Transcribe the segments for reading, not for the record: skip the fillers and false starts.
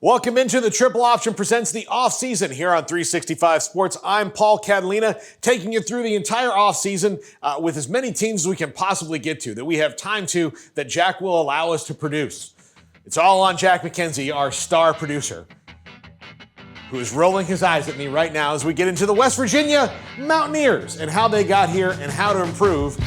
Welcome into the Triple Option presents the Offseason here on 365 Sports. I'm Paul Catalina, taking you through the entire offseason with as many teams as we can possibly get to, that we have time to, that Jack will allow us to produce. It's all on Jack McKenzie, our star producer, who is rolling his eyes at me right now as we get into the West Virginia Mountaineers and how they got here and how to improve.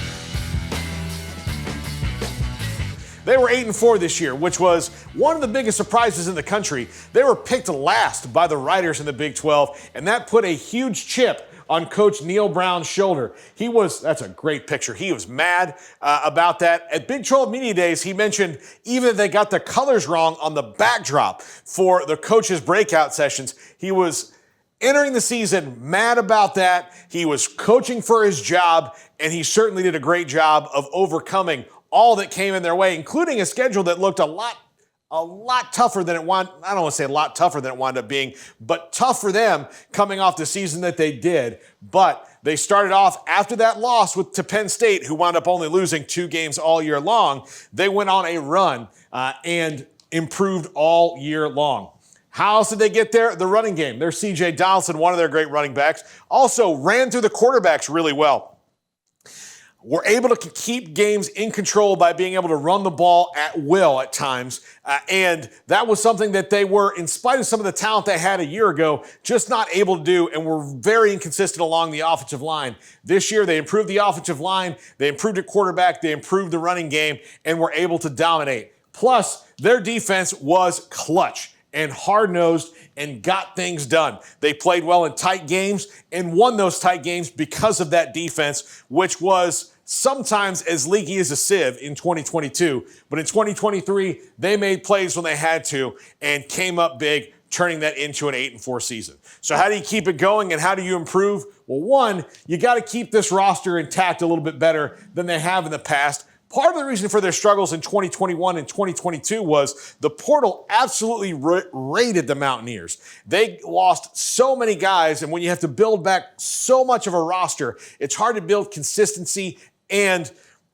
They were 8-4 this year, which was one of the biggest surprises in the country. They were picked last by the writers in the Big 12, and that put a huge chip on Coach Neal Brown's shoulder. That's a great picture. He was mad about that. At Big 12 Media Days, he mentioned even if they got the colors wrong on the backdrop for the coaches' breakout sessions, he was entering the season mad about that. He was coaching for his job, and he certainly did a great job of overcoming all that came in their way, including a schedule that looked a lot tougher than it wound. I don't want to say a lot tougher than it wound up being, but tough for them coming off the season that they did. But they started off after that loss to Penn State, who wound up only losing 2 games all year long. They went on a run and improved all year long. How else did they get there? The running game. There's C.J. Donaldson, one of their great running backs, also ran through the quarterbacks really well. Were able to keep games in control by being able to run the ball at will at times. And that was something that they were, in spite of some of the talent they had a year ago, just not able to do, and were very inconsistent along the offensive line. This year, they improved the offensive line, they improved at quarterback, they improved the running game, and were able to dominate. Plus, their defense was clutch and hard-nosed and got things done. They played well in tight games and won those tight games because of that defense, which was sometimes as leaky as a sieve in 2022. But in 2023, they made plays when they had to and came up big, turning that into an 8-4 season. So how do you keep it going and how do you improve? Well, one, you got to keep this roster intact a little bit better than they have in the past. Part of the reason for their struggles in 2021 and 2022 was the portal absolutely raided the Mountaineers. They lost so many guys, and when you have to build back so much of a roster, it's hard to build consistency and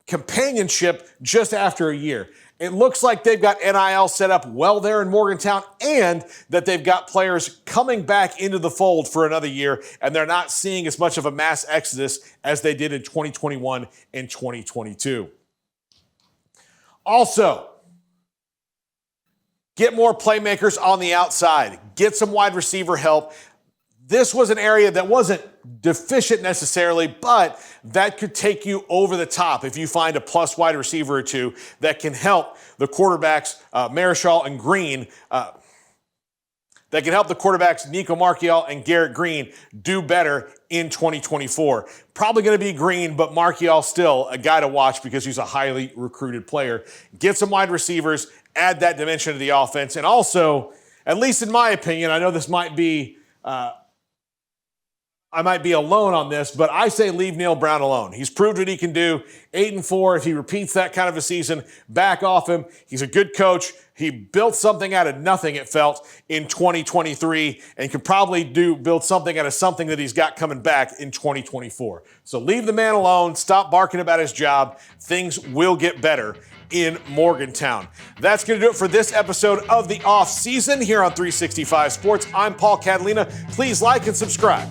companionship just after a year. It looks like they've got NIL set up well there in Morgantown, and that they've got players coming back into the fold for another year, and they're not seeing as much of a mass exodus as they did in 2021 and 2022. Also, get more playmakers on the outside. Get some wide receiver help. This was an area that wasn't deficient necessarily, but that could take you over the top if you find a plus wide receiver or two that can help the quarterbacks, Marichal and Green, that can help the quarterbacks, Nico Marchiol and Garrett Green, do better in 2024. Probably going to be Green, but Marchiol still a guy to watch because he's a highly recruited player. Get some wide receivers, add that dimension to the offense, and also, at least in my opinion, I know this might be I might be alone on this, but I say leave Neal Brown alone. He's proved what he can do. 8-4, if he repeats that kind of a season, back off him. He's a good coach. He built something out of nothing, it felt, in 2023, and could probably build something out of something that he's got coming back in 2024. So leave the man alone. Stop barking about his job. Things will get better in Morgantown. That's going to do it for this episode of the Off Season here on 365 Sports. I'm Paul Catalina. Please like and subscribe.